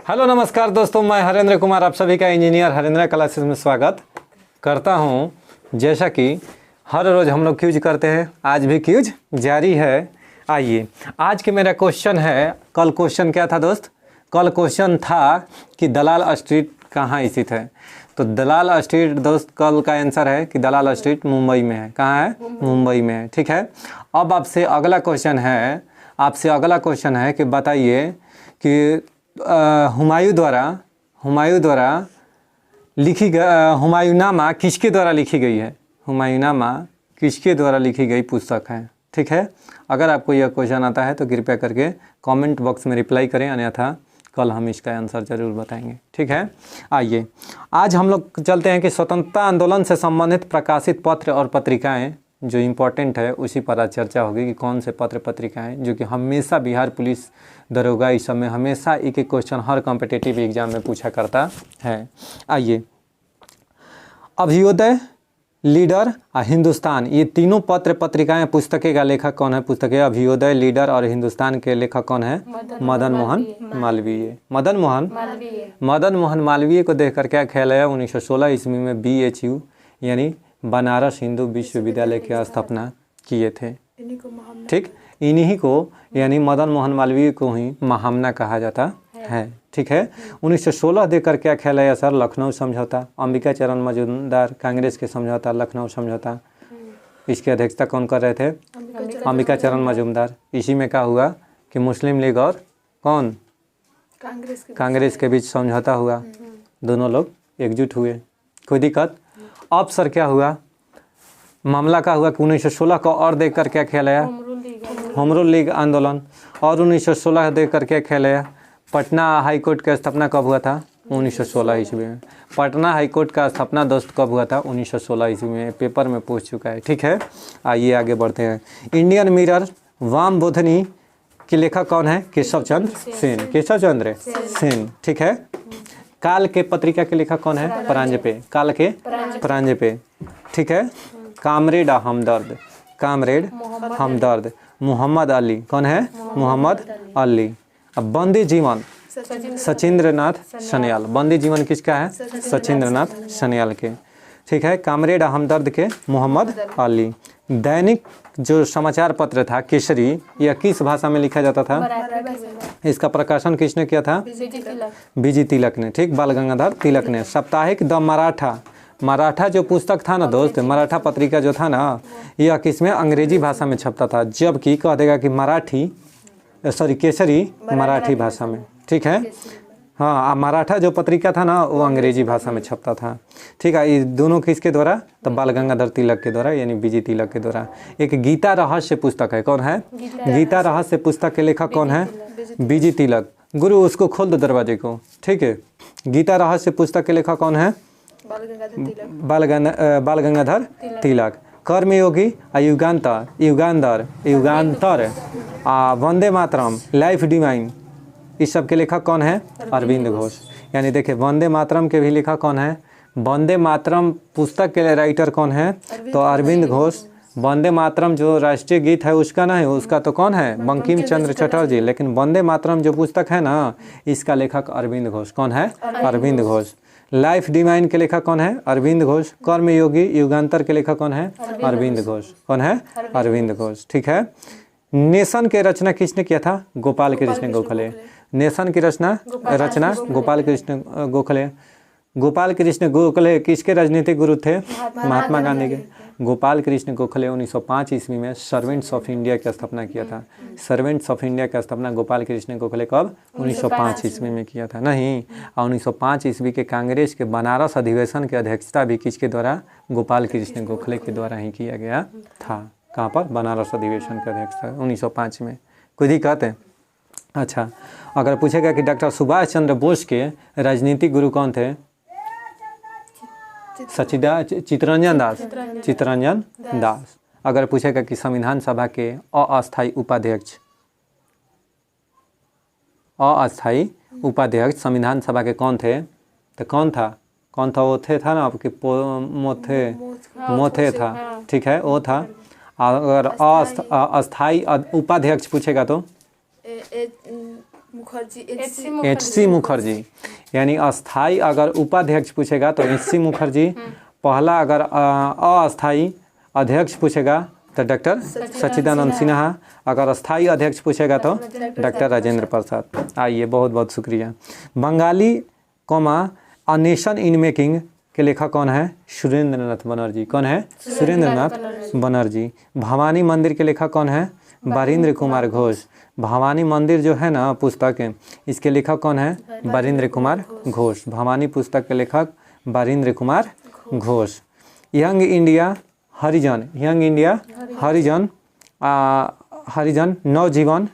Hello नमस्कार दोस्तों, मैं हरेंद्र कुमार आप सभी का इंजीनियर हरेंद्र क्लासेस में स्वागत करता हूं। जैसा कि हर रोज़ हम लोग क्यूज करते हैं, आज भी क्यूज जारी है। आइए, आज के मेरा क्वेश्चन है, कल क्वेश्चन क्या था दोस्त? कल क्वेश्चन था कि दलाल स्ट्रीट कहाँ स्थित है। तो दलाल स्ट्रीट दोस्त कल का आंसर है कि दलाल स्ट्रीट मुंबई में है। कहाँ है? मुंबई में है। ठीक है, अब आपसे अगला क्वेश्चन है कि बताइए कि हुमायूं द्वारा लिखी हुमायूंनामा किसके द्वारा लिखी गई है? हुमायूंनामा किसके द्वारा लिखी गई पुस्तक है? ठीक है, अगर आपको यह क्वेश्चन आता है तो कृपया करके कमेंट बॉक्स में रिप्लाई करें, अन्यथा कल हम इसका आंसर ज़रूर बताएंगे। ठीक है, आइए आज हम लोग चलते हैं कि स्वतंत्रता आंदोलन से संबंधित प्रकाशित पत्र और पत्रिकाएं जो इम्पोर्टेंट है उसी पर आज चर्चा होगी कि कौन से पत्र पत्रिकाएं जो कि हमेशा बिहार पुलिस दरोगा इस सब में हमेशा एक एक क्वेश्चन हर कॉम्पिटिटिव एग्जाम में पूछा करता है। आइए, अभ्युदय, लीडर और हिंदुस्तान, ये तीनों पत्र पत्रिकाएं पुस्तकें का लेखक कौन है? पुस्तकें अभ्युदय, लीडर और हिंदुस्तान के लेखक कौन है? मदन मोहन मालवीय। मदन मोहन मालवीय को देखकर क्या ख्याल आया? 1916 ईस्वी में BHU यानी बनारस हिंदू विश्वविद्यालय की स्थापना किए थे। ठीक, इन्हीं को यानी मदन मोहन मालवीय को ही महामना कहा जाता है। ठीक है, 1916 देकर क्या ख्याल आया सर? लखनऊ समझौता, अंबिकाचरण मजूमदार कांग्रेस के समझौता, लखनऊ समझौता, इसकी अध्यक्षता कौन कर रहे थे? अंबिकाचरण मजूमदार। इसी में क्या हुआ कि मुस्लिम लीग और कौन कांग्रेस के बीच समझौता हुआ, दोनों लोग एकजुट हुए, कोई दिक्कत। अब सर क्या हुआ? मामला क्या हुआ कि 1916 को और देखकर क्या ख्याल आया? होम रूल लीग आंदोलन। और 1916 देखकर क्या ख्याल आया? पटना हाई कोर्ट का स्थापना कब हुआ था? 1916 ईस्वी में। पटना हाई कोर्ट का स्थापना दोस्त कब हुआ था? 1916 ईस्वी में। पेपर में पूछ चुका है। ठीक है, आइए आगे बढ़ते हैं। इंडियन मिरर वाम बोधनी के लेखक कौन है? केशव चंद्र सेन। ठीक है, काल के पत्रिका के लेखक कौन है? प्रांजपे। ठीक है, कामरेड हमदर्द, मोहम्मद अली कौन है? मोहम्मद अली। अब बंदी जीवन सचिंद्रनाथ सन्याल। बंदी जीवन किसका है? सचिंद्रनाथ सन्याल के। ठीक है, कामरेड हमदर्द के मोहम्मद अली। दैनिक जो समाचार पत्र था केसरी, यह किस भाषा में लिखा जाता था? इसका प्रकाशन किसने किया था? BG तिलक ने। ठीक, बाल गंगाधर तिलक ने। साप्ताहिक द मराठा जो पुस्तक था ना दोस्त, मराठा पत्रिका जो था ना, यह किसमें? अंग्रेजी भाषा में छपता था, जबकि कह देगा कि केसरी मराठी भाषा में। ठीक है, हाँ, मराठा जो पत्रिका था ना वो अंग्रेजी भाषा में छपता था। ठीक है, ये दोनों किसके द्वारा? तो बाल गंगाधर तिलक के द्वारा यानी BG तिलक के द्वारा। एक गीता रहस्य पुस्तक है, कौन है? गीता रहस्य पुस्तक के लेखक कौन है? BG तिलक। गुरु उसको खोल दो दरवाजे को। ठीक है, गीता रहस्य पुस्तक के लेखक कौन है? बाल गंगाधर तिलक। कर्मयोगी, युगांतर, वंदे मातरम, लाइफ डिवाइन, इस सब के लेखक कौन है? अरविंद घोष। यानी देखिए, वंदे मातरम के भी लेखक कौन है? वंदे मातरम पुस्तक के राइटर कौन है? तो अरविंद घोष। वंदे मातरम जो राष्ट्रीय गीत है उसका ना है, उसका तो कौन है? बंकिम चंद्र चटर्जी। लेकिन वंदे मातरम जो पुस्तक है ना, इसका लेखक अरविंद घोष। कौन है? अरविंद घोष। लाइफ डिवाइन के लेखक कौन है? अरविंद घोष। कर्मयोगी युगांतर के लेखक कौन है? अरविंद घोष। कौन है? अरविंद घोष। ठीक है, नेशन के रचना किसने किया था? गोपाल कृष्ण गोखले। नेशन की रचना गोपाल कृष्ण गोखले। गोपाल कृष्ण गोखले किसके राजनीतिक गुरु थे? महात्मा गांधी के। गोपाल कृष्ण गोखले 1905 ईस्वी में सर्वेंट्स ऑफ इंडिया की स्थापना किया था। सर्वेंट्स ऑफ इंडिया की स्थापना गोपाल कृष्ण गोखले कब? 1905 ईस्वी में किया था। नहीं, 1905 ईस्वी के कांग्रेस के बनारस अधिवेशन की अध्यक्षता भी किसके द्वारा? गोपाल कृष्ण गोखले के द्वारा ही किया गया था। कहाँ पर? बनारस अधिवेशन की अध्यक्षता 1905 में। कोई दिक्कत है? अच्छा, अगर पूछेगा कि डॉक्टर सुभाष चंद्र बोस के राजनीतिक गुरु कौन थे? चित्तरंजन दास। अगर पूछेगा कि संविधान सभा के अस्थायी उपाध्यक्ष संविधान सभा के कौन थे? तो कौन था? वो था ना आपके मोथे था। ठीक है, वो था। अगर अस्थायी उपाध्यक्ष पूछेगा तो मुखर्जी, एच.सी. मुखर्जी। यानी अस्थाई अगर उपाध्यक्ष पूछेगा तो एच.सी. मुखर्जी। पहला अगर अस्थाई अध्यक्ष पूछेगा तो डॉक्टर सच्चिदानंद सिन्हा। अगर अस्थाई अध्यक्ष पूछेगा तो डॉक्टर राजेंद्र प्रसाद। आइए, बहुत बहुत शुक्रिया। Bengali a nation in making के लेखक कौन है? सुरेंद्र नाथ बनर्जी। कौन है? सुरेंद्र नाथ बनर्जी। भवानी मंदिर के लेखक कौन है? बरिंद्र कुमार घोष। भवानी मंदिर जो है ना पुस्तक, इसके लेखक कौन है? बरिंद्र कुमार घोष। भवानी पुस्तक के लेखक Barindra Kumar Ghosh. Young India Harijan, young India Harijan, Navjivan,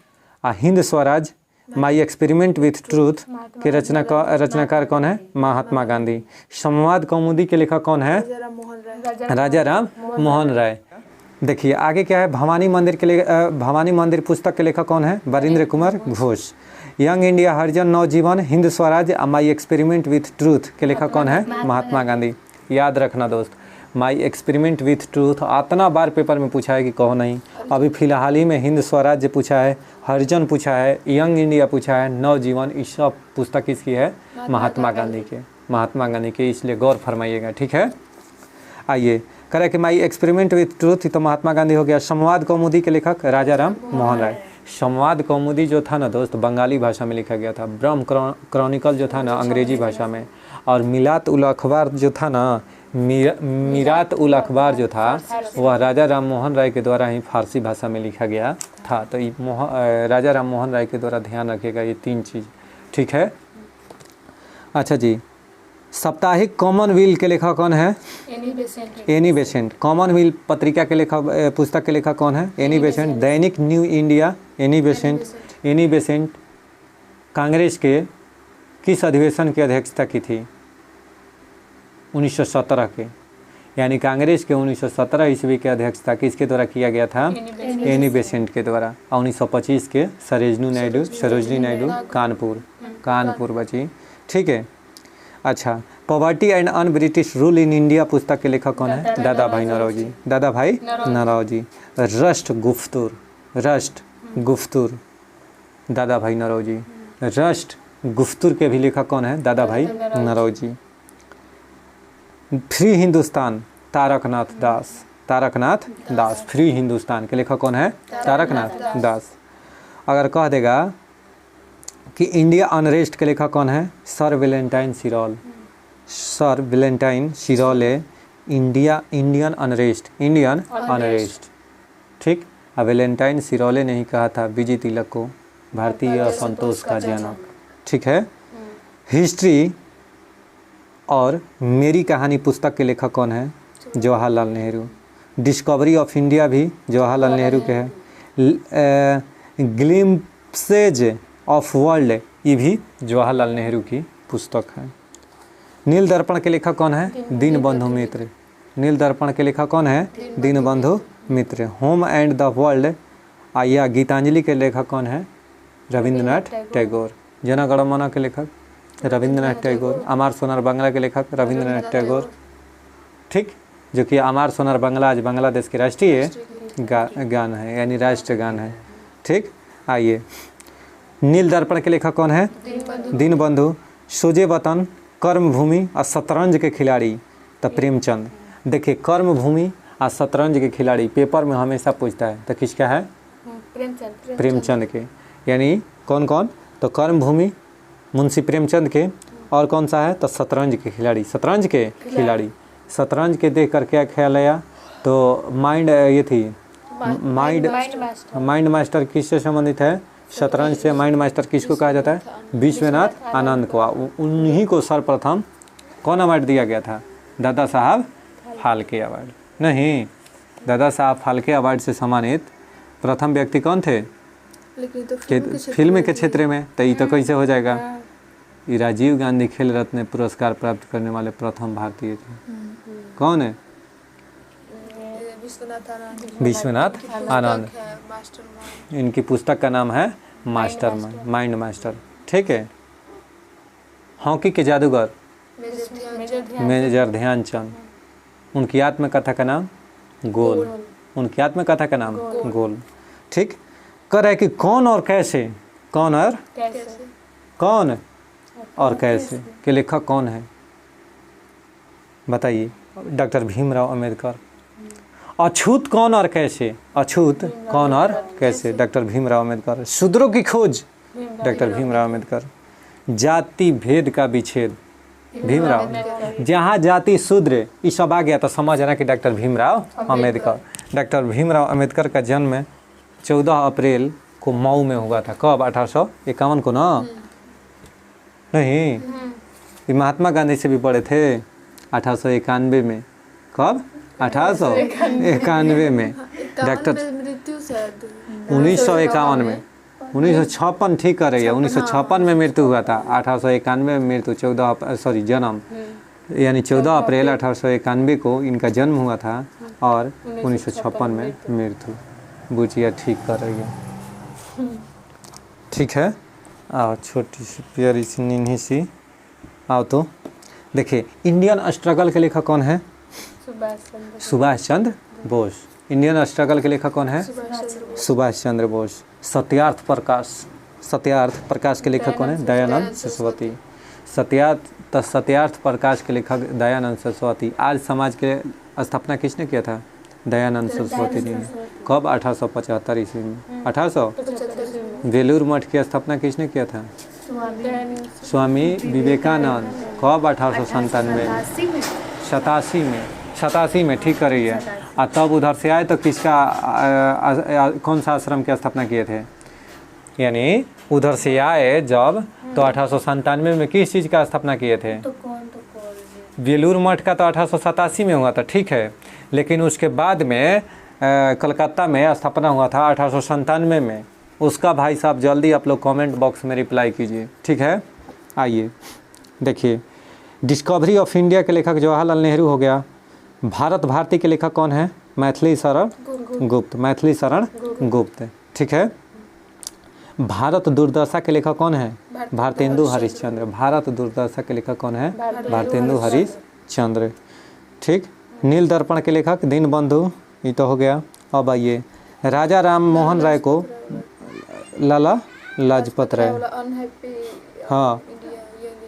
Hind Swaraj, my experiment with truth के रचनाकार कौन है? महात्मा गांधी। संवाद कौमुदी के लेखक कौन है? राजा राम मोहन राय। देखिए आगे क्या है, भवानी मंदिर के लिए भवानी मंदिर पुस्तक के लेखक कौन है? Barindra Kumar Ghosh. Young India Harijan, Navjivan, Hind Swaraj, my experiment with truth के लेखक कौन है? महात्मा गांधी। याद रखना दोस्त, माई एक्सपेरिमेंट विथ ट्रूथ इतना बार पेपर में पूछा है कि कहो नहीं। अभी फिलहाल ही में हिंद स्वराज्य पूछा है, हरिजन पूछा है, यंग इंडिया पूछा है, नवजीवन, इस सब पुस्तक किसकी है? महात्मा गांधी के। महात्मा गांधी के, इसलिए गौर फरमाइएगा, ठीक है। आइए, करें कि माई एक्सपेरिमेंट विथ ट्रूथ तो महात्मा गांधी हो गया। संवाद कौमुदी के लेखक राजा राम मोहन राय। संवाद कौमुदी जो था ना दोस्त बंगाली भाषा में लिखा गया था। ब्रह्म क्रॉनिकल जो था ना अंग्रेजी भाषा में, और मिलात उल अखबार जो था ना मीरात उल अखबार जो था वह राजा राम मोहन राय के द्वारा ही फारसी भाषा में लिखा गया था। तो राजा राम मोहन राय के द्वारा ध्यान रखिएगा ये तीन चीज़, ठीक है। अच्छा जी, साप्ताहिक कॉमनवेल्थ के लेखक कौन है? Annie Besant. कॉमनवेल्थ पत्रिका के लेखक पुस्तक के लेखक कौन है? Annie Besant. दैनिक new India, Annie Besant. Annie Besant Congress के किस अधिवेशन की अध्यक्षता की थी? 1917 के, यानी कांग्रेस के 1917 ईस्वी के अध्यक्षता किसके द्वारा किया गया था? एनी बेसेंट के द्वारा। 1925 के सरोजनी नायडू कानपुर बची, ठीक है। अच्छा, poverty and un British rule in India पुस्तक के लेखक कौन है? दादा भाई नौरोजी। दादा भाई नौरोजी। रस्ट गुफ्तुर दादा भाई नौरोजी। रस्ट गुफ्तुर के भी लेखक कौन है? दादा भाई नौरोजी। फ्री हिंदुस्तान तारकनाथ दास। फ्री हिंदुस्तान के लेखक कौन है? तारकनाथ दास। अगर कह देगा कि इंडिया अनरेस्ट के लेखक कौन है? सर वेलेंटाइन सिरोल है इंडियन अनरेस्ट, ठीक। अब वेलेंटाइन सिरोले ने ही कहा था बीजी तिलक को भारतीय असंतोष का जनक, ठीक है। हिस्ट्री और मेरी कहानी पुस्तक के लेखक कौन है? Jawaharlal Nehru. Discovery of India भी जवाहरलाल नेहरू के है। ग्लिम्पसेज ऑफ वर्ल्ड ये भी जवाहरलाल नेहरू की पुस्तक है। नील दर्पण के लेखक कौन है? दीनबंधु मित्र। नील दर्पण के लेखक कौन है? दीनबंधु मित्र। होम एंड द वर्ल्ड या गीतांजलि के लेखक कौन है? रविंद्रनाथ टैगोर। जन गण मन के लेखक रविंद्रनाथ टैगोर। अमर सोनार बांग्ला के लेखक रविंद्रनाथ टैगोर, ठीक, जो कि अमर सोनार बांग्ला आज बांग्लादेश के राष्ट्रीय गान है, यानी राष्ट्रीय गान है, ठीक। आइए, नील दर्पण के लेखक कौन है? दीनबंधु। सोजे वतन, कर्मभूमि और शतरंज के खिलाड़ी तो प्रेमचंद। देखिए, कर्मभूमि और शतरंज के खिलाड़ी पेपर में हमेशा पूछता है, तो किसका है? प्रेमचंद के। यानी कौन कौन? तो कर्मभूमि मुंशी प्रेमचंद के, और कौन सा है? तो शतरंज के खिलाड़ी। शतरंज के खिलाड़ी, शतरंज के देख कर क्या ख्याल आया? तो माइंड ये थी माइंड मास्टर किससे संबंधित है? शतरंज से। माइंड मास्टर किसको कहा जाता है? विश्वनाथ आनंद को। उन्हीं को सर्वप्रथम कौन अवार्ड दिया गया था? दादा साहब फाल्के अवार्ड। नहीं, दादा साहब फाल्के अवार्ड से सम्मानित प्रथम व्यक्ति कौन थे? फिल्म के क्षेत्र में। तो ये तो कैसे हो जाएगा? ये राजीव गांधी खेल रत्न पुरस्कार प्राप्त करने वाले प्रथम भारतीय थे। कौन है? विश्वनाथ आनंद। इनकी पुस्तक का नाम है माइंड मास्टर, ठीक है। हॉकी के जादूगर मेजर ध्यानचंद। उनकी आत्मकथा का नाम गोल। उनकी आत्मकथा का नाम गोल, ठीक। कर है कि कौन और कैसे कौन और कैसे कौन और कैसे के लेखक कौन है बताइए? डॉक्टर भीमराव अंबेडकर। अछूत कौन और कैसे? अछूत कौन और कैसे? डॉक्टर भीमराव अंबेडकर। शूद्रों की खोज डॉक्टर भीमराव अंबेडकर। जाति भेद का विच्छेद भीमराव। जहाँ जाति शूद्र ये सब आ गया तो समझना कि डॉक्टर भीमराव अंबेडकर। डॉक्टर भीमराव अंबेडकर का जन्म 14 अप्रैल को मऊ में हुआ था। कब? 1851 को ना? नहीं, ये महात्मा गांधी से भी बड़े थे। 1891 में। कब? 1891 में। डॉक्टर 1951 में 1956 ठीक कर रही है। 1956 में मृत्यु हुआ था। 1891 में मृत्यु 14 जन्म यानी 14 अप्रैल 1891 को इनका जन्म हुआ था और 1956 में मृत्यु। बुचिया ठीक कर रही है। ठीक है। आओ छोटी सी प्यारी सी नीनी सी आओ तो देखिए इंडियन स्ट्रगल के लेखक कौन है? सुभाष चंद्र बोस। इंडियन स्ट्रगल के लेखक कौन है? सुभाष चंद्र बोस। सत्यार्थ प्रकाश के लेखक कौन है? दयानंद सरस्वती। सत्यार्थ प्रकाश के लेखक दयानंद सरस्वती। आज समाज के स्थापना किसने किया था? दयानंद सरस्वती जी ने। कब? 1875 ईस्वी में। 1800 वेलूर मठ की स्थापना किसने किया था? स्वामी विवेकानंद। कब? 1897 87 में ठीक कर रही है। और तब उधर से आए तो किसका कौन सा आश्रम की स्थापना किए थे? यानी उधर से आए जब तो 1897 में किस चीज़ का स्थापना किए थे? वेलूर मठ का तो 1887 में हुआ था। ठीक है, लेकिन उसके बाद में कलकत्ता में स्थापना हुआ था 1897 में। उसका भाई साहब जल्दी आप लोग कमेंट बॉक्स में रिप्लाई कीजिए। ठीक है, आइए देखिए डिस्कवरी ऑफ इंडिया के लेखक जवाहरलाल नेहरू हो गया। भारत भारती के लेखक कौन है? मैथिली शरण गुप्त। मैथिली शरण गुप्त। ठीक है। भारत दुर्दशा के लेखक कौन है? भारतेंदु हरिश्चंद्र। भारत दुर्दशा के लेखक कौन है? भारतेंदु हरिश्चंद्र। ठीक। नील दर्पण के लेखक दीनबंधु, ये तो हो गया। अब आइए राजा राम मोहन राय को लाला लाजपत राय। हाँ,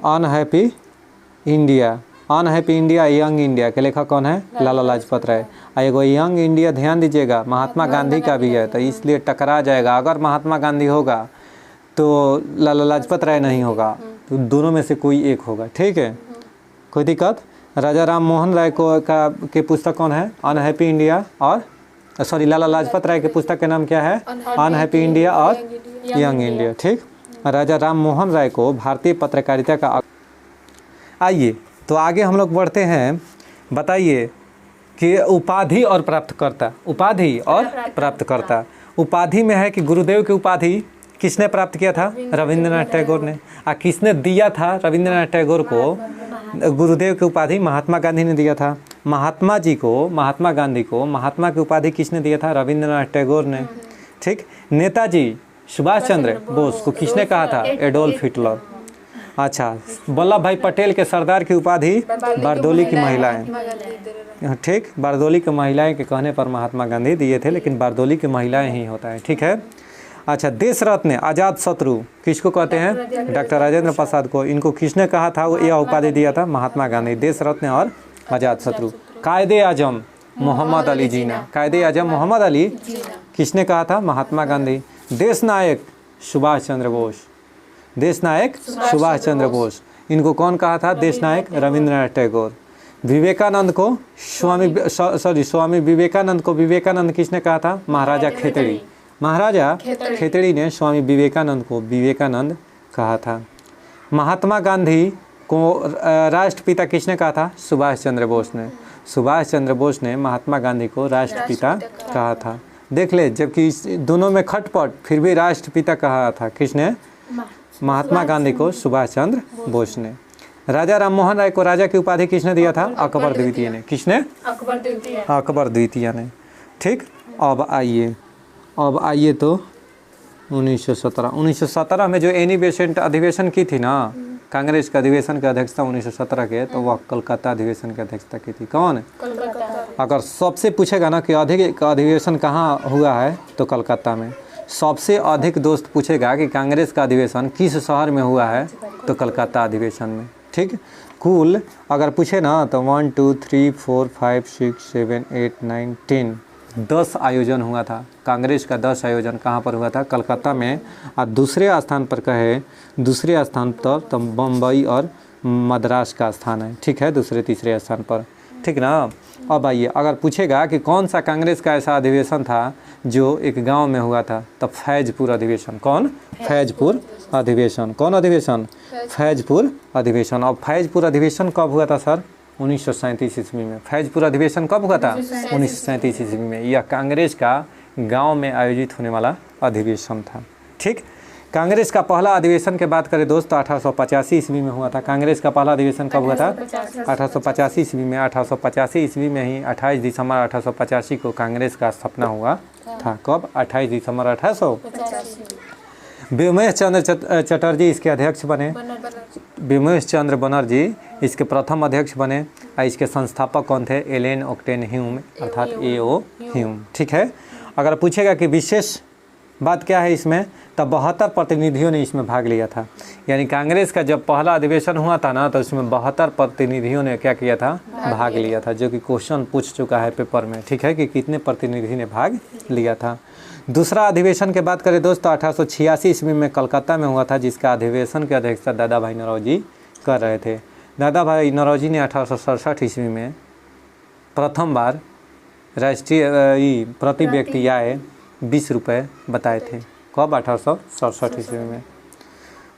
अनहैप्पी इंडिया यंग इंडिया के लेखक कौन है? लाला लाजपत राय। एगो यंग इंडिया ध्यान दीजिएगा महात्मा गांधी का भी है तो इसलिए टकरा जाएगा। अगर महात्मा गांधी होगा तो लाला लाजपत राय नहीं होगा, तो दोनों में से कोई एक होगा। ठीक है, कोई दिक्कत? राजा राम मोहन राय को के पुस्तक कौन है? अनहैप्पी इंडिया और लाला लाजपत राय के पुस्तक के नाम क्या है? अनहैप्पी इंडिया और यंग इंडिया। ठीक। राजा राम मोहन राय को भारतीय पत्रकारिता का। आइए तो आगे हम लोग बढ़ते हैं। बताइए कि उपाधि और प्राप्तकर्ता। उपाधि और प्राप्तकर्ता। उपाधि में है कि गुरुदेव की उपाधि किसने प्राप्त किया था? रविंद्रनाथ टैगोर ने। और किसने दिया था रविंद्रनाथ टैगोर को गुरुदेव की उपाधि? महात्मा गांधी ने दिया था। महात्मा गांधी को महात्मा की उपाधि किसने दिया था? रविंद्रनाथ टैगोर ने। ठीक। नेताजी सुभाष चंद्र बोस को किसने कहा था? Adolf Hitler. अच्छा, वल्लभ भाई पटेल के सरदार की उपाधि बारदोली की महिलाएं। ठीक, बारदोली की महिलाएं के कहने पर महात्मा गांधी दिए थे, लेकिन बारदोली की महिलाएं ही होता है। ठीक है। अच्छा, देश रत्न आजाद शत्रु किसको कहते हैं? डॉक्टर राजेंद्र प्रसाद को। इनको किसने कहा था? वो यह उपाधि दिया था महात्मा गांधी। देश रत्न और आजाद शत्रु। कायदे आजम मोहम्मद अली जिन्ना। कायदे आजम मोहम्मद अली किसने कहा था? महात्मा गांधी। देश नायक सुभाष चंद्र बोस। देश नायक सुभाष चंद्र बोस। इनको कौन कहा था देश नायक? रविंद्रनाथ टैगोर। विवेकानंद को स्वामी विवेकानंद को विवेकानंद किसने कहा था? महाराजा खेतड़ी। महाराजा खेतड़ी ने स्वामी विवेकानंद को विवेकानंद कहा था। महात्मा गांधी को राष्ट्रपिता किसने कहा था? सुभाष चंद्र बोस ने। सुभाष चंद्र बोस ने महात्मा गांधी को राष्ट्रपिता कहा था। देख ले, जबकि दोनों में खटपट, फिर भी राष्ट्रपिता कहा था किसने? महात्मा गांधी को सुभाष चंद्र बोस ने। राजा राम मोहन राय को राजा की उपाधि किसने दिया था? अकबर द्वितीय ने। किसने? अकबर द्वितीय ने। ठीक। अब आइए तो 1917 में जो एनी बेसेंट अधिवेशन की थी ना, कांग्रेस के अधिवेशन की अध्यक्षता 1917 के, तो वह कलकत्ता अधिवेशन की अध्यक्षता की थी। कौन? अगर सबसे पूछेगा ना कि अधिवेशन कहाँ हुआ है तो कलकत्ता में। सबसे अधिक दोस्त पूछेगा कि कांग्रेस का अधिवेशन किस शहर में हुआ है, तो कलकत्ता अधिवेशन में। ठीक, कुल अगर पूछे ना तो 1 2 3 4 5 6 7 8 9 10 10 आयोजन हुआ था। कांग्रेस का 10 आयोजन कहाँ पर हुआ था, कलकत्ता में। और दूसरे स्थान पर कहे, दूसरे स्थान पर तो बम्बई और मद्रास का स्थान है। ठीक है, दूसरे तीसरे स्थान पर। ठीक ना। अब आइए, अगर पूछेगा कि कौन सा कांग्रेस का ऐसा अधिवेशन था जो एक गांव में हुआ था, तो फैजपुर अधिवेशन। कौन? फैजपुर अधिवेशन। कौन अधिवेशन? फैजपुर अधिवेशन। अब फैजपुर अधिवेशन कब हुआ था सर? 1937 ईस्वी में। फैजपुर अधिवेशन कब हुआ था? 1937 ईस्वी में। यह कांग्रेस का गांव में आयोजित होने वाला अधिवेशन था। ठीक, कांग्रेस का पहला अधिवेशन की बात करें दोस्त तो 1885 ईस्वी में हुआ था। कांग्रेस का पहला अधिवेशन कब हुआ था? 1885 ईस्वी में। 1885 ईस्वी में ही 28 दिसंबर 1885 को कांग्रेस का स्थापना हुआ था। कब? 28 दिसंबर 1885। व्योमेश चंद्र चटर्जी इसके अध्यक्ष बने। व्योमेश चंद्र बनर्जी इसके प्रथम अध्यक्ष बने। और इसके संस्थापक कौन थे? एलन ऑक्टेन ह्यूम, अर्थात A.O. ह्यूम। ठीक है, अगर पूछेगा कि विशेष बात क्या है इसमें, तब 72 प्रतिनिधियों ने इसमें भाग लिया था। यानी कांग्रेस का जब पहला अधिवेशन हुआ था ना, तो इसमें 72 प्रतिनिधियों ने क्या किया था? भाग लिया था, जो कि क्वेश्चन पूछ चुका है पेपर में। ठीक है, कि कितने प्रतिनिधि ने भाग लिया था। दूसरा अधिवेशन की बात करें दोस्तों 1886 ईस्वी में कलकत्ता में हुआ था, जिसका अधिवेशन की अध्यक्षता दादा भाई नौरोजी कर रहे थे। दादा भाई नौरोजी ने 1867 ईस्वी में प्रथम बार राष्ट्रीय प्रति व्यक्ति आय 20 रुपये बताए थे। कब? 1867 ईस्वी में।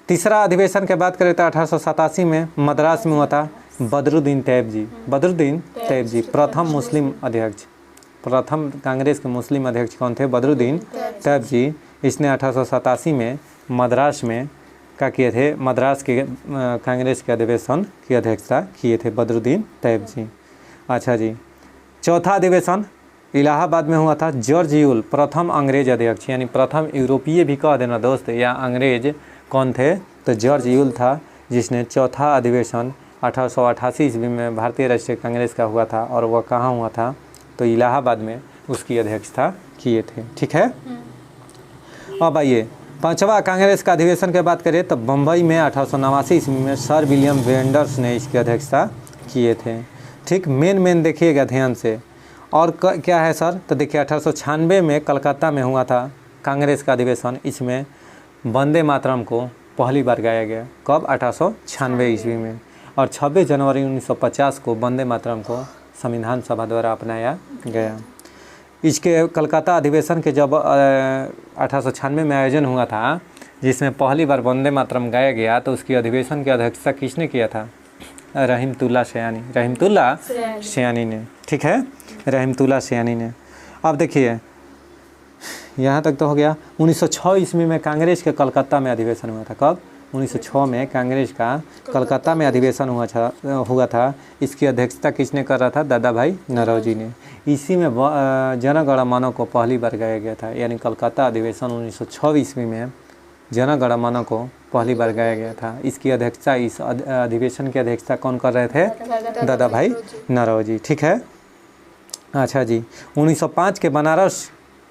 तीसरा अधिवेशन की बात करें तो 1887 में मद्रास में हुआ था। बदरुद्दीन तैयब जी, बदरुद्दीन तैयब जी प्रथम मुस्लिम अध्यक्ष, प्रथम कांग्रेस के मुस्लिम अध्यक्ष कौन थे? बदरुद्दीन तैयब जी। इसने 1887 में मद्रास में क्या किए थे? मद्रास के कांग्रेस के अधिवेशन की अध्यक्षता किए थे बदरुद्दीन तैयब जी। अच्छा जी, चौथा अधिवेशन इलाहाबाद में हुआ था। जॉर्ज यूल प्रथम अंग्रेज अध्यक्ष, यानी प्रथम यूरोपीय भी कह देना दोस्त, या अंग्रेज कौन थे? तो जॉर्ज यूल था, जिसने चौथा अधिवेशन 1888 ईस्वी में भारतीय राष्ट्रीय कांग्रेस का हुआ था। और वह कहाँ हुआ था? तो इलाहाबाद में उसकी अध्यक्षता किए थे। ठीक है, अब आइए पांचवा कांग्रेस का अधिवेशन की बात करें तो बम्बई में 1889 ईस्वी में सर विलियम वेंडर्स ने इसकी अध्यक्षता किए थे। ठीक, मेन देखिएगा ध्यान से। और क्या है सर? तो देखिए 1896 में कलकत्ता में हुआ था कांग्रेस का अधिवेशन। इसमें वंदे मातरम को पहली बार गाया गया। कब? 1896 ईस्वी में। और 26 जनवरी 1950 को वंदे मातरम को संविधान सभा द्वारा अपनाया गया। इसके कलकत्ता अधिवेशन के जब 1896 में आयोजन हुआ था, जिसमें पहली बार वंदे मातरम गाया गया, तो उसकी अधिवेशन की अध्यक्षता किसने किया था? रहीमतुल्लाह सयानी, रहीमतुल्लाह सयानी ने। ठीक है, रहीमतुल्लाह सयानी ने। अब देखिए यहाँ तक तो हो गया। 1906 ईस्वी में कांग्रेस के कलकत्ता में अधिवेशन हुआ था। कब? 1906 में कांग्रेस का कलकत्ता में अधिवेशन हुआ था। इसकी अध्यक्षता किसने कर रहा था? दादा भाई नौरोजी ने। इसी में जन गण मन को पहली बार गाया गया था। यानी कलकत्ता अधिवेशन 1906 ईस्वी में जन गण मन को पहली बार गाया गया था। इसकी अध्यक्षता, इस अधिवेशन की अध्यक्षता कौन कर रहे थे? दादा भाई नौरोजी। ठीक है, अच्छा जी। 1905 के बनारस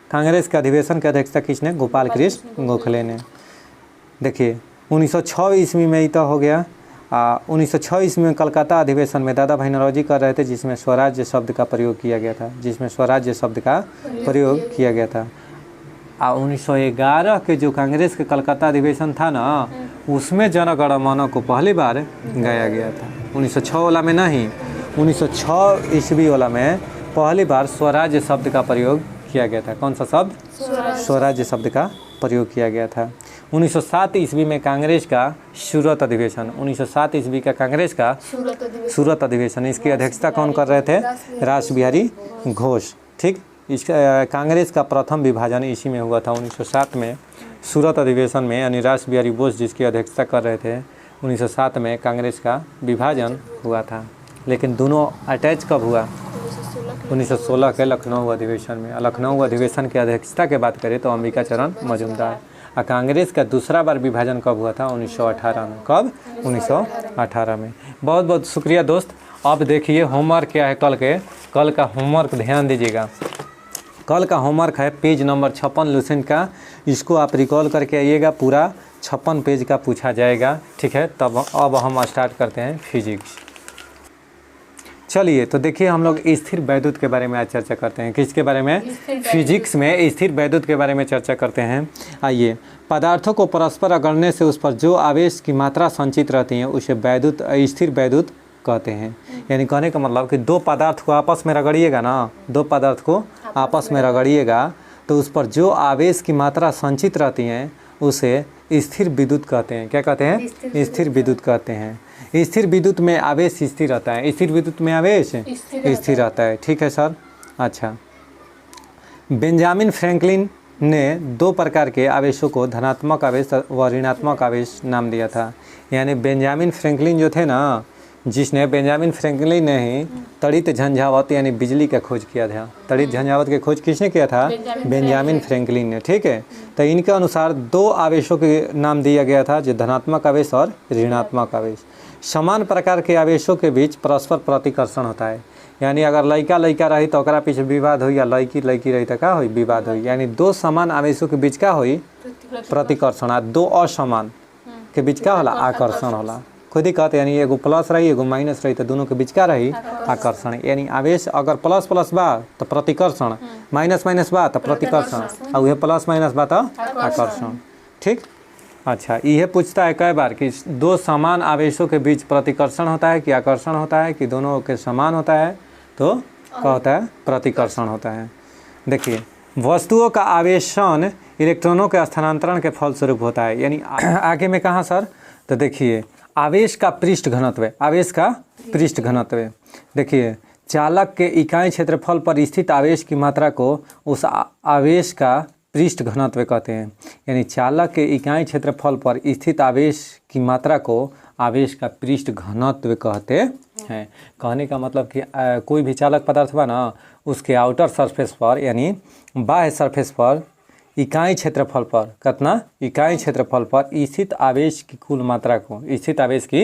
कांग्रेस के अधिवेशन की अध्यक्षता किसने? गोपाल कृष्ण गोखले ने। देखिए 1906 ईस्वी में ही तो हो गया। 1906 ईस्वी में कलकत्ता अधिवेशन में दादा भाई नौरोजी कर रहे थे, जिसमें स्वराज्य शब्द का प्रयोग किया गया था। जिसमें स्वराज्य शब्द का प्रयोग किया गया था। 1911 के जो कांग्रेस के कलकत्ता अधिवेशन था ना, उसमें जन गण मन को पहली बार गाया गया था। 1906 वाला में नहीं, 1906 ईस्वी वाला में पहली बार स्वराज्य शब्द का प्रयोग किया गया था। कौन सा शब्द? स्वराज्य शब्द का प्रयोग किया गया था। 1907 ईस्वी में कांग्रेस का सूरत अधिवेशन, 1907 ईस्वी का कांग्रेस का सूरत अधिवेशन, इसकी अध्यक्षता कौन कर रहे थे? रास बिहारी घोष। ठीक, इसका कांग्रेस का प्रथम विभाजन इसी में हुआ था 1907 में सूरत अधिवेशन में। यानी रास बिहारी बोस जिसकी अध्यक्षता कर रहे थे। 1907 में कांग्रेस का विभाजन हुआ था। लेकिन दोनों अटैच कब हुआ? 1916 के लखनऊ अधिवेशन में। लखनऊ अधिवेशन की अध्यक्षता की बात करें तो अंबिका चरण मजूमदार। और कांग्रेस का दूसरा बार विभाजन कब हुआ था? 1918 में। कब? 1918 में। बहुत बहुत शुक्रिया दोस्त। अब देखिए होमवर्क क्या है कल का होमवर्क ध्यान दीजिएगा। कल का होमवर्क है पेज नंबर 56 लुसेंट का, इसको आप रिकॉल करके आइएगा, पूरा 56 पेज का पूछा जाएगा। ठीक है, तब अब हम स्टार्ट करते हैं फिजिक्स। चलिए तो देखिए हम लोग स्थिर वैद्युत के बारे में आज चर्चा करते हैं। किसके बारे में? फिजिक्स में स्थिर वैद्युत के बारे में चर्चा करते हैं। आइए, पदार्थों को परस्पर अगड़ने से उस पर जो आवेश की मात्रा संचित रहती है उसे वैद्युत स्थिर वैद्युत कहते हैं। यानी कहने का मतलब कि दो पदार्थ को आपस में रगड़िएगा ना, दो पदार्थ को आपस में रगड़िएगा तो उस पर जो आवेश की मात्रा संचित रहती है उसे स्थिर विद्युत कहते हैं। क्या कहते हैं? स्थिर विद्युत कहते हैं। स्थिर विद्युत में आवेश स्थिर रहता है। स्थिर विद्युत में आवेश स्थिर रहता है। ठीक है सर। अच्छा, बेंजामिन फ्रैंकलिन ने दो प्रकार के आवेशों को धनात्मक आवेश व ऋणात्मक आवेश नाम दिया था। यानी बेंजामिन फ्रैंकलिन जो थे ना, जिसने बेंजामिन फ्रैंकलिन ने ही तड़ित झंझावात यानी बिजली का खोज किया था। तड़ित झंझावात की खोज किसने किया था? बेंजामिन फ्रैंकलिन ने। ठीक है, तो इनके अनुसार दो आवेशों के नाम दिया गया था, जो धनात्मक आवेश और ऋणात्मक आवेश। समान प्रकार के आवेशों के बीच परस्पर प्रतिकर्षण होता है। यानी अगर लड़का लड़का रही तो ओकरा पीछे विवाद हो, या लड़की लड़की रही तो का हो? विवाद हो। यानी दो समान आवेशों के बीच का हो? प्रतिकर्षण। आ दो असमान के बीच का होला? आकर्षण होला। खुद ही कहते यानी एगो प्लस रही एगो माइनस रही तो दोनों के बीच का रही? आकर्षण। यानी आवेश अगर प्लस प्लस बा तो प्रतिकर्षण, माइनस माइनस बा तो प्रतिकर्षण, और वह प्लस माइनस बा तो आकर्षण। ठीक। अच्छा, यह पूछता है कई बार कि दो समान आवेशों के बीच प्रतिकर्षण होता है कि आकर्षण होता है, कि दोनों के समान होता है? तो क्या होता है? प्रतिकर्षण होता है। देखिए, वस्तुओं का आवेशन इलेक्ट्रॉनों के स्थानांतरण के फलस्वरूप होता है। यानी आगे में कहाँ सर? तो देखिए, आवेश का पृष्ठ घनत्व, आवेश का पृष्ठ घनत्व। देखिए, चालक के इकाई क्षेत्रफल पर स्थित आवेश की मात्रा को उस आवेश का पृष्ठ घनत्व कहते हैं। यानी चालक के इकाई क्षेत्रफल पर स्थित आवेश की मात्रा को आवेश का पृष्ठ घनत्व कहते हैं। कहने का मतलब कि कोई भी चालक पदार्थ बा ना, उसके आउटर सरफेस पर यानी बाह्य सरफेस पर इकाई क्षेत्रफल पर कितना? इकाई क्षेत्रफल पर स्थित आवेश की कुल मात्रा को, स्थित आवेश की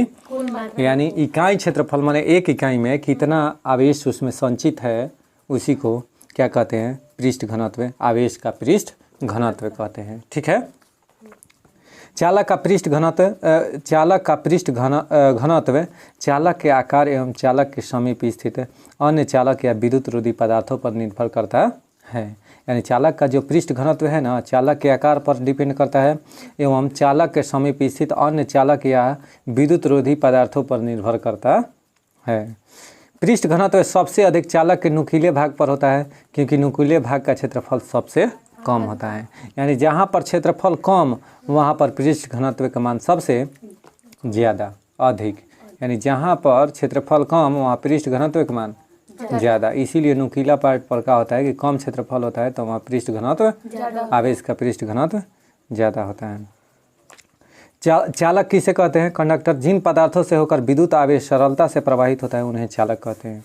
यानी इकाई क्षेत्रफल माने एक इकाई में कितना आवेश उसमें संचित है, उसी को क्या कहते हैं? पृष्ठ घनत्व, आवेश का पृष्ठ घनत्व कहते हैं। ठीक है। चालक का पृष्ठ घनत्व, चालक का पृष्ठ घनत्व चालक के आकार एवं चालक के समीप स्थित अन्य चालक या विद्युत रोधी पदार्थों पर निर्भर करता है। यानी चालक का जो पृष्ठ घनत्व है ना, चालक के आकार पर डिपेंड करता है एवं चालक के समीप स्थित अन्य चालक या विद्युत रोधी पदार्थों पर निर्भर करता है। पृष्ठ घनत्व सबसे अधिक चालक के नुकीले भाग पर होता है, क्योंकि नुकीले भाग का क्षेत्रफल सबसे कम होता है। यानी जहाँ पर क्षेत्रफल कम वहाँ पर पृष्ठ घनत्व का मान सबसे ज़्यादा अधिक। यानी जहाँ पर क्षेत्रफल कम वहाँ पृष्ठ घनत्व का मान ज़्यादा। इसीलिए नुकीला पार्ट पर क्या होता है कि कम क्षेत्रफल होता है तो वहाँ पृष्ठ घनत्व, आवेश का पृष्ठ घनत्व ज़्यादा होता है। चालक किसे कहते हैं? कंडक्टर। जिन पदार्थों से होकर विद्युत आवेश सरलता से प्रवाहित होता है उन्हें चालक कहते हैं।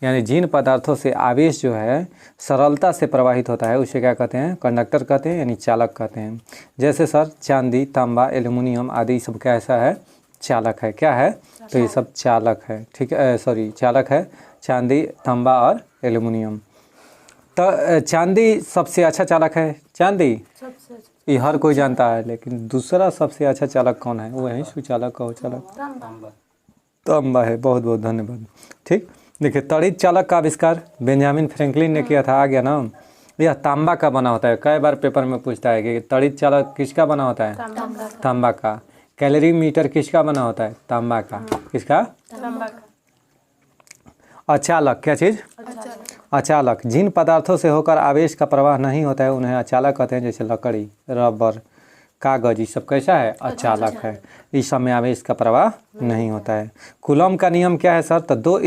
यानी जिन पदार्थों से आवेश जो है सरलता से प्रवाहित होता है उसे क्या कहते हैं? कंडक्टर कहते हैं, यानी चालक कहते हैं। जैसे सर चांदी, तांबा, एल्युमिनियम आदि सब क्या ऐसा है? चालक है। क्या है? तो ये सब चालक है। ठीक है, सॉरी चालक है, चांदी, तांबा और एल्युमिनियम। तो चांदी सबसे अच्छा चालक है। चांदी ये हर कोई जानता है, लेकिन दूसरा सबसे अच्छा चालक कौन है? वो है सुचालक का चालक तांबा है। बहुत बहुत धन्यवाद। ठीक। देखिए, तड़ित चालक का आविष्कार बेंजामिन फ्रैंकलिन ने किया था। आ गया ना? यह तांबा का बना होता है। कई बार पेपर में पूछता है कि तड़ित चालक किसका बना होता है? तांबा का। कैलोरीमीटर किसका बना होता है? तांबा का। किसका? अचालक क्या चीज़? अचालक। जिन पदार्थों से होकर आवेश का प्रवाह नहीं होता है उन्हें अचालक कहते हैं। जैसे लकड़ी, रबर, कागज, ये सब कैसा है? अचालक है। इस सब में आवेश का प्रवाह नहीं होता है। कूलॉम का नियम क्या है सर? तो दो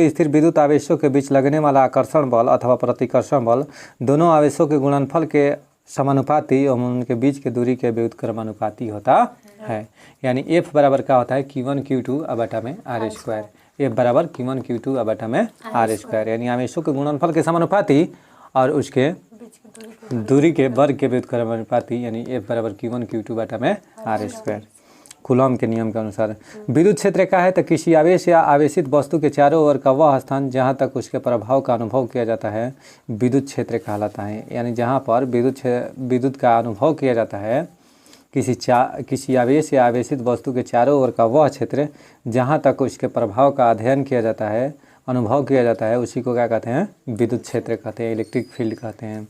स्थिर विद्युत आवेशों के बीच लगने वाला आकर्षण बल अथवा प्रतिकर्षण बल दोनों आवेशों के गुणनफल के समानुपाती एवं उनके बीच के दूरी के व्युत्क्रमानुपाती होता है। यानी F बराबर क्या होता है? Q1 Q2 बटा में R स्क्वायर। F बराबर Q1 Q2 बटा में R स्क्वायर। यानी आवेशों के गुणनफल के समानुपाती और उसके दूरी के वर्ग के व्युत्क्रमानुपाती, यानी F बराबर Q1 Q2 बटा में R स्क्वायर। कूलॉम के नियम के अनुसार। विद्युत क्षेत्र क्या है? तो किसी आवेश या आवेशित वस्तु के चारों ओर का वह स्थान जहाँ तक उसके प्रभाव का अनुभव किया जाता है विद्युत क्षेत्र कहलाता है। यानी जहाँ पर विद्युत का अनुभव किया जाता है, किसी आवेश या आवेशित वस्तु के चारों ओर का वह क्षेत्र जहाँ तक उसके प्रभाव का अध्ययन किया जाता है, अनुभव किया जाता है, उसी को क्या कहते हैं? विद्युत क्षेत्र कहते हैं, इलेक्ट्रिक फील्ड कहते हैं।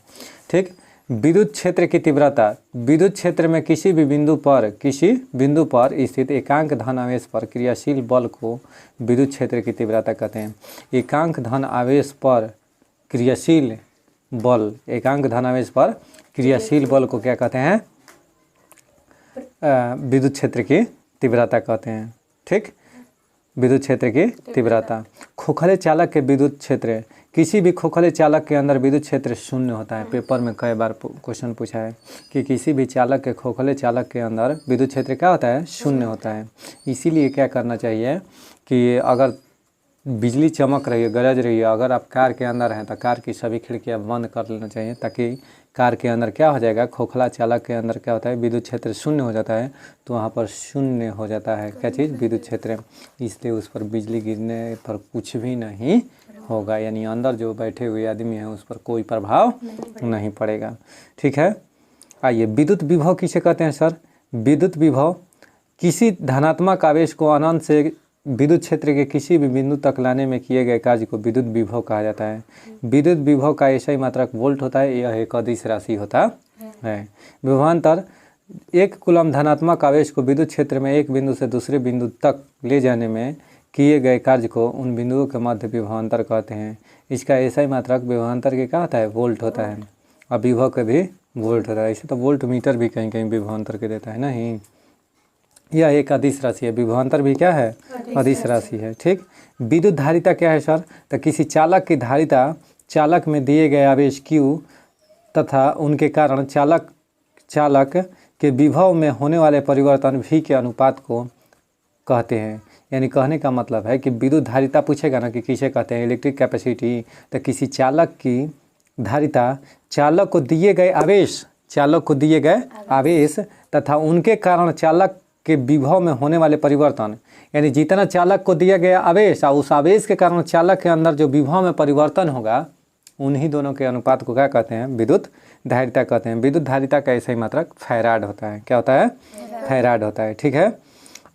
ठीक। विद्युत क्षेत्र की तीव्रता, विद्युत क्षेत्र में किसी बिंदु पर स्थित एकांक धन आवेश पर क्रियाशील बल को विद्युत क्षेत्र की तीव्रता कहते हैं। एकांक धन आवेश पर क्रियाशील बल, एकांक धन आवेश पर क्रियाशील बल को क्या कहते हैं? विद्युत क्षेत्र की तीव्रता कहते हैं। ठीक। विद्युत क्षेत्र की तीव्रता। खोखले चालक के विद्युत क्षेत्र, किसी भी खोखले चालक के अंदर विद्युत क्षेत्र शून्य होता है। पेपर में कई बार क्वेश्चन पूछा है कि किसी भी चालक के, खोखले चालक के अंदर विद्युत क्षेत्र क्या होता है? शून्य होता है। इसीलिए क्या करना चाहिए कि अगर बिजली चमक रही है, गरज रही है, अगर आप कार के अंदर हैं तो कार की सभी खिड़कियां बंद कर लेना चाहिए, ताकि कार के अंदर क्या हो जाएगा? खोखला चालक के अंदर क्या होता है? विद्युत क्षेत्र शून्य हो जाता है। तो वहाँ पर शून्य हो जाता है क्या चीज़? विद्युत क्षेत्र। इसलिए उस पर बिजली गिरने पर कुछ भी नहीं होगा, यानी अंदर जो बैठे हुए आदमी हैं उस पर कोई प्रभाव नहीं पड़ेगा। ठीक है। आइए, विद्युत विभव किसे कहते हैं सर? विद्युत विभव किसी धनात्मक आवेश को अनंत से विद्युत क्षेत्र के किसी भी बिंदु तक लाने में किए गए कार्य को विद्युत विभव कहा जाता है। विद्युत विभव का ऐसा ही मात्रक वोल्ट होता है। यह एक अदिश राशि होता है। विभवांतर, एक कूलम धनात्मक आवेश को विद्युत क्षेत्र में एक बिंदु से दूसरे बिंदु तक ले जाने में किए गए कार्य को उन बिंदुओं के मध्य विभवांतर कहते हैं। इसका ऐसा ही मात्रक विभवांतर के क्या होता है? वोल्ट होता है। और विभव के भी वोल्ट होता है। ऐसे तो वोल्ट मीटर भी कहीं कहीं विभवांतर के देता है नहीं। यह एक अदिश राशि है। विभवांतर भी क्या है? अदिश राशि है। ठीक। विद्युत धारिता क्या है सर? तो किसी चालक की धारिता चालक में दिए गए आवेश Q तथा उनके कारण चालक के विभव में होने वाले परिवर्तन V के अनुपात को कहते हैं। यानी कहने का मतलब है कि विद्युत धारिता पूछेगा ना कि किसे कहते हैं? Electric capacity. तो किसी चालक की धारिता चालक को दिए गए आवेश तथा उनके कारण चालक के विभव में होने वाले परिवर्तन, यानी जितना चालक को दिया गया आवेश और उस आवेश के कारण चालक के अंदर जो विभव में परिवर्तन होगा, उन्हीं दोनों के अनुपात को क्या कहते हैं? विद्युत धारिता कहते हैं। विद्युत धारिता का ऐसा ही मात्रक फैराड होता है। क्या होता है? फैराड होता है। ठीक है।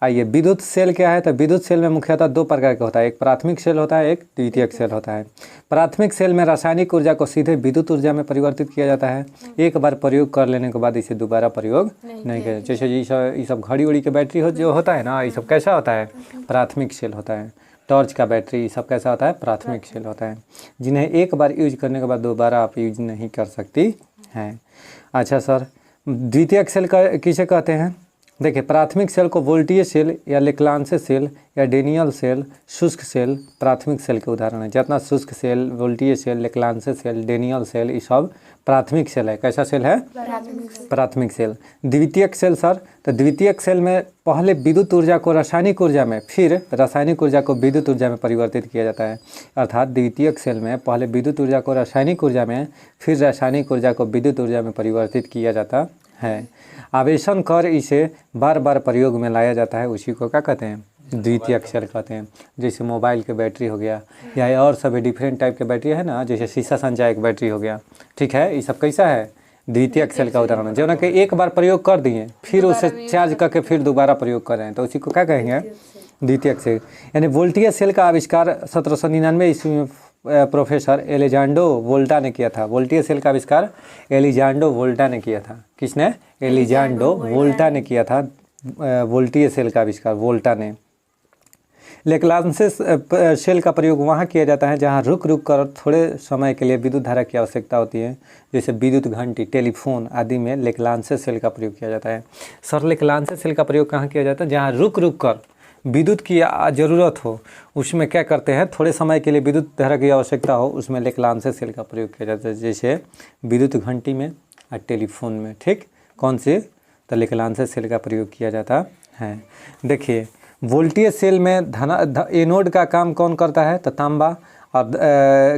आइए, विद्युत सेल क्या है? तो विद्युत सेल में मुख्यतः दो प्रकार का होता है। एक प्राथमिक सेल होता है, एक द्वितीयक सेल होता है। प्राथमिक सेल में रासायनिक ऊर्जा को सीधे विद्युत ऊर्जा में परिवर्तित किया जाता है। एक बार प्रयोग कर लेने के बाद इसे दोबारा प्रयोग नहीं किया। जैसे ये सब घड़ी उड़ी के बैटरी जो होता है ना, ये सब कैसा होता है? प्राथमिक सेल होता है। टॉर्च का बैटरी, ये सब कैसा होता है? प्राथमिक सेल होता है, जिन्हें एक बार यूज करने के बाद दोबारा आप यूज नहीं कर सकती हैं। अच्छा सर, द्वितीयक सेल किसे कहते हैं? देखिए, प्राथमिक सेल को वोल्टीय सेल या लेक्लांसे सेल या डेनियल सेल, शुष्क सेल प्राथमिक सेल के उदाहरण है। जितना शुष्क सेल, वोल्टीय cell, Leclanche cell, Daniell cell, ये सब प्राथमिक सेल है। कैसा सेल है? प्राथमिक सेल। द्वितीयक सेल सर, तो द्वितीयक सेल में पहले विद्युत ऊर्जा को रासायनिक ऊर्जा में, फिर रासायनिक ऊर्जा को विद्युत ऊर्जा में परिवर्तित किया जाता है। अर्थात द्वितीयक सेल में पहले विद्युत ऊर्जा को रासायनिक ऊर्जा में, फिर रासायनिक ऊर्जा को विद्युत ऊर्जा में परिवर्तित किया जाता है। आवेशन कर इसे बार बार प्रयोग में लाया जाता है, उसी को क्या कहते हैं? द्वितीयक सेल कहते हैं। जैसे मोबाइल के बैटरी हो गया, या और सभी डिफरेंट टाइप के बैटरी है ना, जैसे शीशा संचायक बैटरी हो गया। ठीक है। ये सब कैसा है? द्वितीयक सेल का उदाहरण है। जो ना कि एक बार प्रयोग कर दिए, फिर उसे चार्ज करके फिर दोबारा प्रयोग कर रहे हैं, तो उसी को क्या कहेंगे? द्वितीयक सेल। यानी वोल्टीय सेल का आविष्कार 1799 ईस्वी में प्रोफेसर एलिजांडो वोल्टा ने किया था। वोल्टीय सेल का आविष्कार एलिजांडो वोल्टा ने किया था। किसने? एलिजांडो वोल्टा ने किया था वोल्टीय सेल का आविष्कार, वोल्टा ने। लेक्लांसे सेल का प्रयोग वहाँ किया जाता है जहाँ रुक कर थोड़े समय के लिए विद्युत धारा की आवश्यकता होती है, जैसे विद्युत घंटी, टेलीफोन आदि में लेक्लांसे सेल का प्रयोग किया जाता है। सर, लेक्लांसे सेल का प्रयोग कहाँ किया जाता है? जहाँ रुक कर विद्युत की ज़रूरत हो, उसमें क्या करते हैं? थोड़े समय के लिए विद्युत धारा की आवश्यकता हो, उसमें लेक्लांसे सेल का प्रयोग किया जाता है, जैसे विद्युत घंटी में और टेलीफोन में। ठीक। कौन से? तो लेक्लांसे सेल का प्रयोग किया जाता है। देखिए, वोल्टीय सेल में एनोड का काम कौन करता है? तो तांबा, और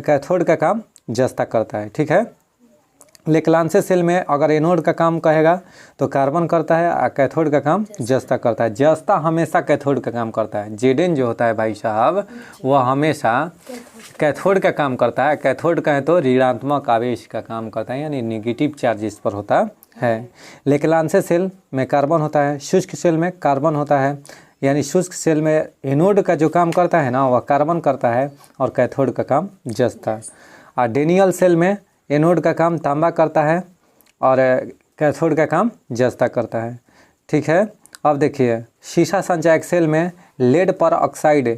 कैथोड का काम जस्ता करता है। ठीक है। लेक्लांसे सेल में अगर एनोड का काम कहेगा तो कार्बन करता है और कैथोड का काम जस्ता करता है। जस्ता हमेशा कैथोड का काम करता है। जेडेन जो होता है भाई साहब वह हमेशा कैथोड का काम करता है। कैथोड कहें तो ऋणात्मक आवेश का काम करता है, यानी नेगेटिव चार्ज इस पर होता है। लेक्लांसे सेल में कार्बन होता है, शुष्क सेल में कार्बन होता है, यानी शुष्क सेल में एनोड का जो काम करता है ना वह कार्बन करता है और कैथोड का काम जस्ता। और डेनियल सेल में एनोड का काम तांबा करता है और कैथोड का काम जस्ता करता है। ठीक है, अब देखिए शीशा संचायक सेल में लेड पर ऑक्साइड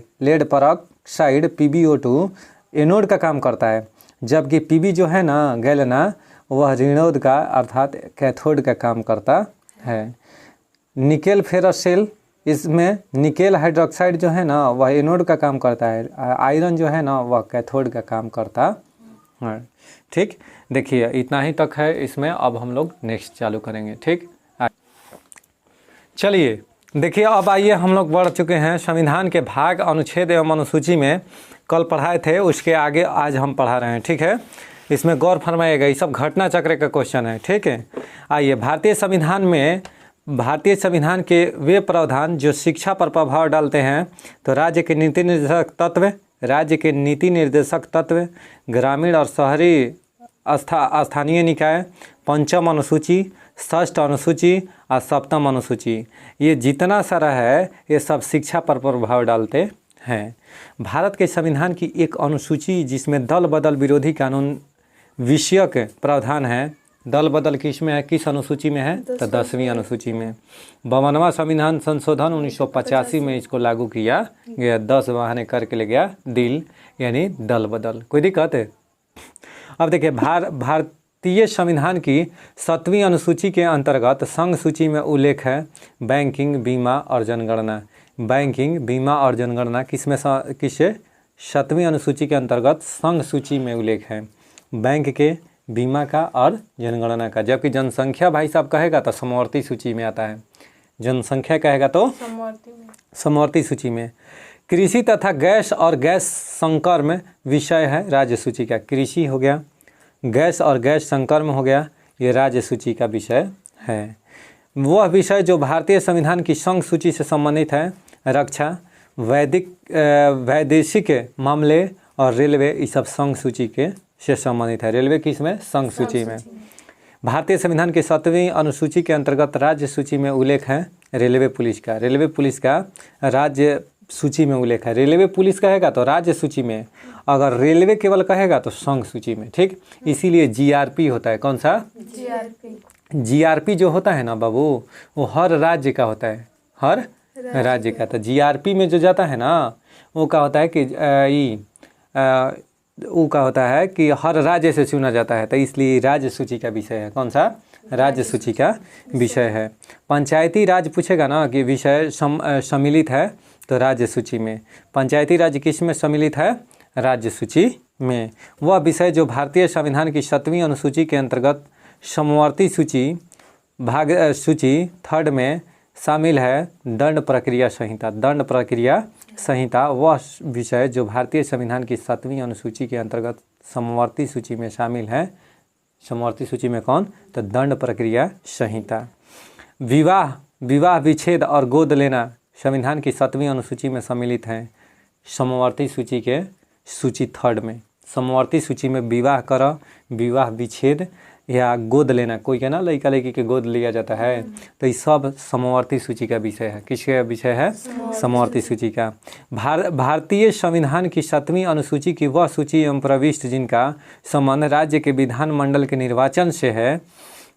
PbO2 एनोड का काम करता है, जबकि Pb जो है ना गैलेना वह ऋणोद का अर्थात कैथोड का काम करता है। निकेल फेरस सेल, इसमें निकेल हाइड्रोक्साइड जो है ना वह एनोड का काम करता है, आयरन जो है ना वह कैथोड का काम करता है। ठीक, देखिए इतना ही तक है इसमें। अब हम लोग नेक्स्ट चालू करेंगे। ठीक, चलिए देखिए अब आइए हम लोग बढ़ चुके हैं संविधान के भाग, अनुच्छेद एवं अनुसूची में कल पढ़ाए थे उसके आगे आज हम पढ़ा रहे हैं। ठीक है, इसमें गौर फरमाइएगा, ये सब घटना चक्र का क्वेश्चन है। ठीक है, आइए भारतीय संविधान के वे प्रावधान जो शिक्षा पर प्रभाव डालते हैं तो राज्य के नीति निर्देशक तत्व, ग्रामीण और शहरी स्थानीय निकाय, पंचम अनुसूची, षष्ठ अनुसूची और सप्तम अनुसूची, ये जितना सारा है ये सब शिक्षा पर प्रभाव डालते हैं। भारत के संविधान की एक अनुसूची जिसमें दल बदल विरोधी कानून विषयक प्रावधान है। दल बदल किस में है, किस अनुसूची में है, तो 10वीं अनुसूची में। 52वां संविधान संशोधन 1985 में इसको लागू किया गया। 10 बहाने करके ले गया दिल, यानी दल बदल। कोई दिक्कत है? अब देखिए भारतीय संविधान की 7वीं अनुसूची के अंतर्गत संघ सूची में उल्लेख है बैंकिंग, बीमा और जनगणना। बैंकिंग, बीमा और जनगणना किसमें किसे 7वीं अनुसूची के अंतर्गत संघ सूची में उल्लेख है, बैंक के, बीमा का और जनगणना का। जबकि जनसंख्या भाई साहब कहेगा तो समवर्ती सूची में आता है। जनसंख्या कहेगा तो समवर्ती सूची में। कृषि तथा गैस और गैस संकर्म विषय है राज्य सूची का। कृषि हो गया, गैस और गैस संकर्म हो गया, ये राज्य सूची का विषय है। वह विषय जो भारतीय संविधान की संघ सूची से संबंधित है, रक्षा, वैदेशिक मामले और रेलवे, ये सब संघ सूची के से संबंधित है। रेलवे किस में, संघ सूची में। भारतीय संविधान की 7वीं अनुसूची के अंतर्गत राज्य सूची में उल्लेख है रेलवे पुलिस का। रेलवे पुलिस का राज्य सूची में उल्लेख है। रेलवे पुलिस कहेगा तो राज्य सूची में, अगर रेलवे केवल कहेगा तो संघ सूची में। ठीक, इसीलिए जीआरपी होता है। कौन सा? जीआरपी जो होता है ना बाबू, वो हर राज्य का होता है, हर राज्य का। तो जीआरपी में जो जाता है ना वो क्या होता है कि वो का होता है कि हर राज्य से चुना जाता है, तो इसलिए राज्य सूची का विषय है। कौन सा? राज्य सूची का विषय है। पंचायती राज पूछेगा ना कि विषय सम्मिलित है तो राज्य सूची में। पंचायती राज किस में सम्मिलित है? राज्य सूची में। वह विषय जो भारतीय संविधान की 7वीं अनुसूची के अंतर्गत समवर्ती सूची भाग सूची 3rd में शामिल है दंड प्रक्रिया संहिता। दंड प्रक्रिया संहिता वह विषय जो भारतीय संविधान की 7वीं अनुसूची के अंतर्गत समवर्ती सूची में शामिल है। समवर्ती सूची में कौन? तो दंड प्रक्रिया संहिता। विवाह विच्छेद और गोद लेना संविधान की 7वीं अनुसूची में सम्मिलित है। समवर्ती सूची के सूची 3rd में। समवर्ती सूची में विवाह विवाह विच्छेद या गोद लेना, कोई के ना लड़का लड़की के गोद लिया जाता है, तो ये सब समवर्ती सूची का विषय है। किसका विषय है? समवर्ती सूची का। भारतीय संविधान की 7वीं अनुसूची की वह सूची एवं प्रविष्ट जिनका संबंध राज्य के विधानमंडल के निर्वाचन से है।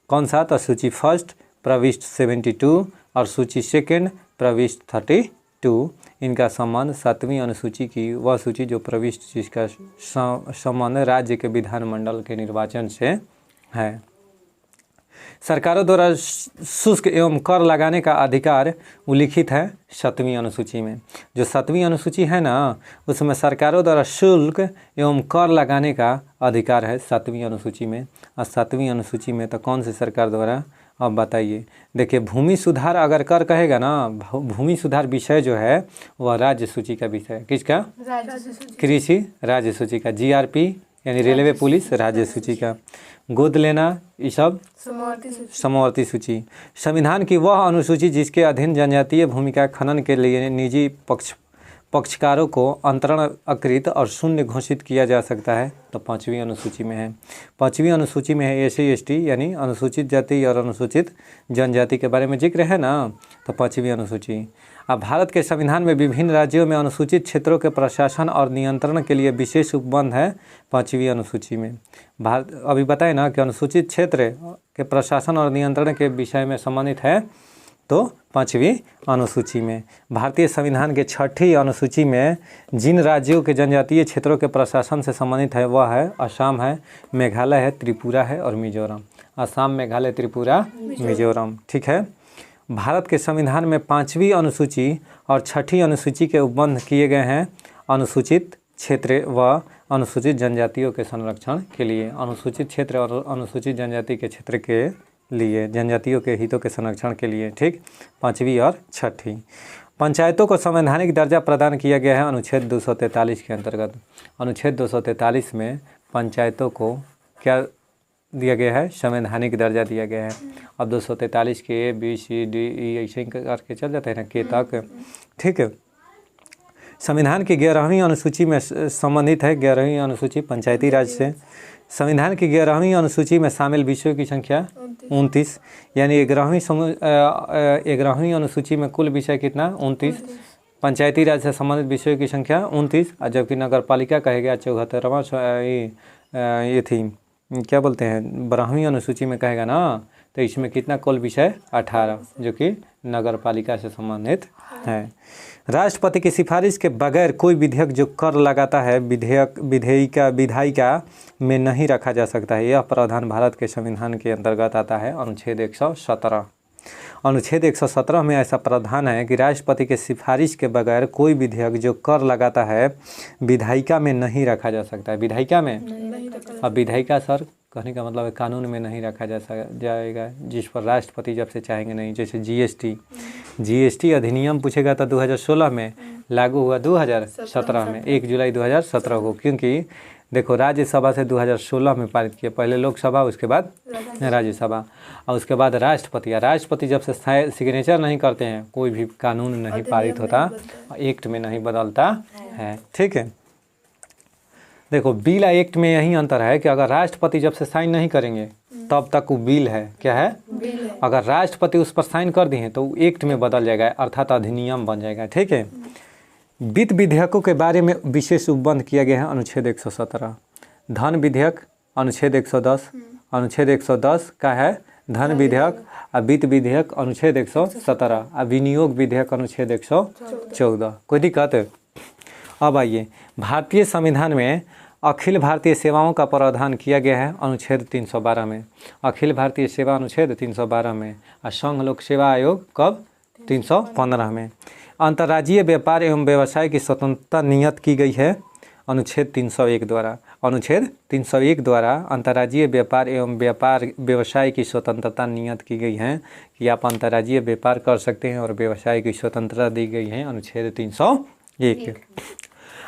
कौन सा? तो सूची 1 प्रविष्ट 72 और सूची 2 प्रविष्ट 32। इनका संबंध 7वीं अनुसूची की वह सूची जो प्रविष्ट जिसका संबंध राज्य के विधानमंडल के निर्वाचन से है। सरकारों द्वारा शुल्क एवं कर लगाने का अधिकार उल्लिखित है 7वीं अनुसूची में। जो 7वीं अनुसूची है ना उसमें सरकारों द्वारा शुल्क एवं कर लगाने का अधिकार है 7वीं अनुसूची में। और 7वीं अनुसूची में तो कौन सी सरकार द्वारा? अब बताइए। देखिए भूमि सुधार अगर कर कहेगा ना, भूमि सुधार विषय जो है वह राज्य सूची का विषय है। किसका? कृषि राज्य सूची का। जीआरपी यानी रेलवे पुलिस राज्य सूची का। गोद लेना ये सब समवर्ती सूची। संविधान की वह अनुसूची जिसके अधीन जनजातीय भूमिका खनन के लिए निजी पक्षकारों को अंतरणकृत और शून्य घोषित किया जा सकता है, तो 5वीं अनुसूची में है। 5वीं अनुसूची में है SC ST यानी अनुसूचित जाति और अनुसूचित जनजाति के बारे में जिक्र है ना, तो 5वीं अनुसूची। अब भारत के संविधान में विभिन्न राज्यों में अनुसूचित क्षेत्रों के प्रशासन और नियंत्रण के लिए विशेष उपबंध है 5वीं अनुसूची में। भारत अभी बताए ना कि अनुसूचित क्षेत्र के प्रशासन और नियंत्रण के विषय में संबंधित है, तो 5वीं अनुसूची में। भारतीय संविधान के 6ठी अनुसूची में जिन राज्यों के जनजातीय क्षेत्रों के प्रशासन से संबंधित है वह है असम है, मेघालय है, त्रिपुरा है और मिजोरम। असम, मेघालय, त्रिपुरा, मिजोरम। ठीक है। भारत के संविधान में 5वीं अनुसूची और 6ठी अनुसूची के उपबंध किए गए हैं अनुसूचित क्षेत्र व अनुसूचित जनजातियों के संरक्षण के लिए। अनुसूचित क्षेत्र और अनुसूचित जनजाति के क्षेत्र के लिए, जनजातियों के हितों के संरक्षण के लिए। ठीक। 5वीं और 6ठी। पंचायतों को संवैधानिक दर्जा प्रदान किया गया है अनुच्छेद 243 के अंतर्गत। अनुच्छेद 243 में पंचायतों को क्या दिया गया है? संवैधानिक दर्जा दिया गया है। अब 243 के A B C D E ऐसे ही करके चल जाते हैं ना, के तक। ठीक है। संविधान की 11वीं अनुसूची में संबंधित है 11वीं अनुसूची पंचायती राज से। संविधान की 11वीं अनुसूची में शामिल विषयों की संख्या 29, यानी 11वीं अनुसूची में कुल विषय कितना? 29। पंचायती राज से संबंधित विषयों की संख्या 29, और जबकि नगर पालिका कहे गया 74वां ये थी, क्या बोलते हैं, 12वीं अनुसूची में कहेगा ना, तो इसमें कितना कुल विषय? 18, जो कि नगर पालिका से संबंधित है। राष्ट्रपति की सिफारिश के बगैर कोई विधेयक जो कर लगाता है विधायिका में नहीं रखा जा सकता है। यह प्रावधान भारत के संविधान के अंतर्गत आता है अनुच्छेद 117। अनुच्छेद 117 में ऐसा प्रावधान है कि राष्ट्रपति के सिफारिश के बगैर कोई विधेयक जो कर लगाता है विधायिका में नहीं रखा जा सकता है। विधायिका में, अब विधायिका सर कहने का मतलब है कानून में नहीं रखा जाएगा, जिस पर राष्ट्रपति जब से चाहेंगे नहीं। जैसे जीएसटी अधिनियम पूछेगा तो 2016 में लागू हुआ 2017 में, 1 जुलाई 2017 को, क्योंकि देखो राज्यसभा से 2016 में पारित किया, पहले लोकसभा उसके बाद राज्यसभा और उसके बाद राष्ट्रपति जब से सिग्नेचर नहीं करते हैं कोई भी कानून नहीं पारित होता, एक्ट में नहीं बदलता है। ठीक है। देखो बिल एक्ट में यही अंतर है कि अगर राष्ट्रपति जब से साइन नहीं करेंगे तब तक वो बिल है, क्या है? बिल है। अगर राष्ट्रपति उस पर साइन कर दिए तो वो एक्ट में बदल जाएगा, अर्थात अधिनियम बन जाएगा। ठीक है। वित्त विधेयकों के बारे में विशेष उपबंध किया गया है अनुच्छेद 117। धन विधेयक अनुच्छेद 110, अनुच्छेद 110 का है धन विधेयक, और वित्त विधेयक अनुच्छेद 117, और विनियोग विधेयक अनुच्छेद 114। कोई दिक्कत है? अब आइए, भारतीय संविधान में अखिल भारतीय सेवाओं का प्रावधान किया गया है अनुच्छेद 312 में। अखिल भारतीय सेवा अनुच्छेद 312 में, और संघ लोक सेवा आयोग कब? 315 में। अंतर्राज्यीय व्यापार एवं व्यवसाय की स्वतंत्रता नियत की गई है अनुच्छेद 301 द्वारा। अनुच्छेद 301 द्वारा अंतर्राज्यीय व्यापार एवं व्यवसाय की स्वतंत्रता नियत की गई है कि आप अंतर्राज्यीय व्यापार कर सकते हैं और व्यवसाय की स्वतंत्रता दी गई है अनुच्छेद 301।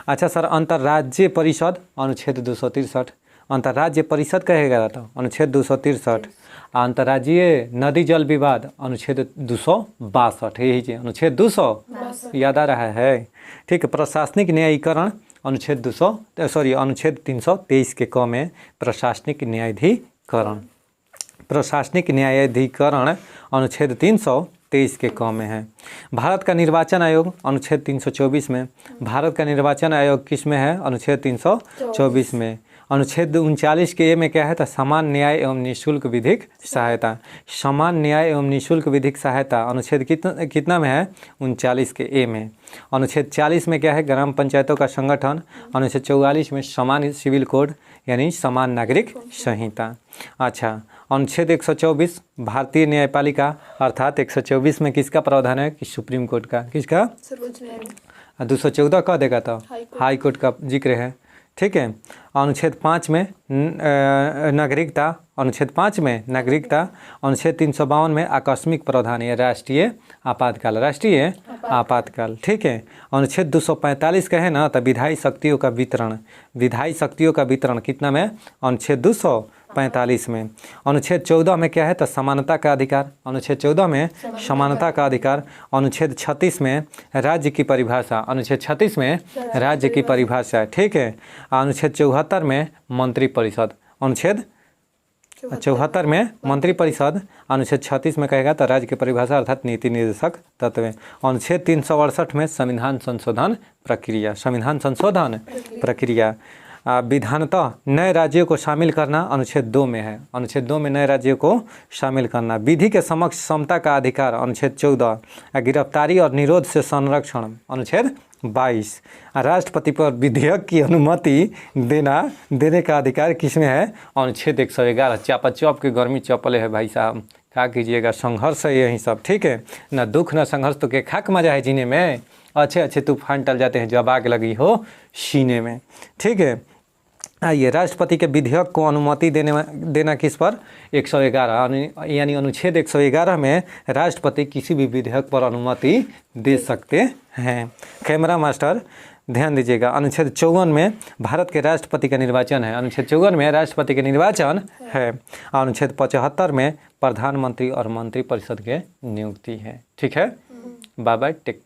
अच्छा सर, अंतर्राज्यीय परिषद अनुच्छेद 263, अंतर्राज्यीय परिषद कहेगा था अनुच्छेद 263। अंतर्राज्यीय नदी जल विवाद अनुच्छेद 262, यही चीज अनुच्छेद 200 याद आ रहा है। ठीक है। प्रशासनिक न्यायीकरण अनुच्छेद 323 के क में प्रशासनिक न्यायाधिकरण, प्रशासनिक न्यायाधिकरण अनुच्छेद 323 के क में है। भारत का निर्वाचन आयोग अनुच्छेद 324 में। भारत का निर्वाचन आयोग किस में है? अनुच्छेद 324 में। अनुच्छेद 39 के ए में क्या है? तो समान न्याय एवं निःशुल्क विधिक सहायता। समान न्याय एवं निःशुल्क विधिक सहायता अनुच्छेद कितना में है? 39 के ए में। अनुच्छेद 40 में क्या है? ग्राम पंचायतों का संगठन। अनुच्छेद 44 में समान सिविल कोड यानी समान नागरिक संहिता। अच्छा, अनुच्छेद 124 भारतीय न्यायपालिका, अर्थात 124 में किसका प्रावधान है? कि सुप्रीम कोर्ट का। किसका? सर्वोच्च न्यायालय। 214 कह देगा तो हाई कोर्ट का जिक्र है। ठीक है। अनुच्छेद 5 में नागरिकता, अनुच्छेद 5 में नागरिकता, अनुच्छेद 352 में आकस्मिक प्रावधान या राष्ट्रीय आपातकाल, राष्ट्रीय आपातकाल, ठीक है। अनुच्छेद 245 का है ना, तो विधायी शक्तियों का वितरण, विधायी शक्तियों का वितरण कितना में, अनुच्छेद 245 में। अनुच्छेद 14 में क्या है, तो समानता का अधिकार, अनुच्छेद 14 में समानता का अधिकार। अनुच्छेद 36 में राज्य की परिभाषा, अनुच्छेद 36 में राज्य की परिभाषा, ठीक है। अनुच्छेद 74 में मंत्रिपरिषद, अनुच्छेद 74 में मंत्रिपरिषद, अनुच्छेद 36 में कहेगा तो राज्य की परिभाषा अर्थात नीति निर्देशक तत्व। अनुच्छेद 368 में संविधान संशोधन प्रक्रिया, संविधान संशोधन प्रक्रिया। विधानतः नए राज्यों को शामिल करना अनुच्छेद 2 में है, अनुच्छेद 2 में नए राज्यों को शामिल करना। विधि के समक्ष समता का अधिकार, अनुच्छेद 14। गिरफ्तारी और निरोध से संरक्षण, अनुच्छेद 22। राष्ट्रपति पर विधेयक की अनुमति देने का अधिकार किसमें है, अनुच्छेद 111। चापाचौप की गर्मी चौपले है भाई साहब, क्या कीजिएगा, संघर्ष है यही सब, ठीक है ना। दुख ना संघर्ष तो के खाक मजा है जीने में, अच्छे अच्छे तूफान टल जाते हैं जब आग लगी हो सीने में, ठीक है। आइए, राष्ट्रपति के विधेयक को अनुमति देना किस पर, 111, यानी अनुच्छेद 111 में राष्ट्रपति किसी भी विधेयक पर अनुमति दे सकते हैं। कैमरा मास्टर ध्यान दीजिएगा, अनुच्छेद 54 में भारत के राष्ट्रपति का निर्वाचन है, अनुच्छेद 54 में राष्ट्रपति के निर्वाचन है। अनुच्छेद 75 में प्रधानमंत्री और मंत्रिपरिषद के नियुक्ति है, ठीक है। Bye bye, take.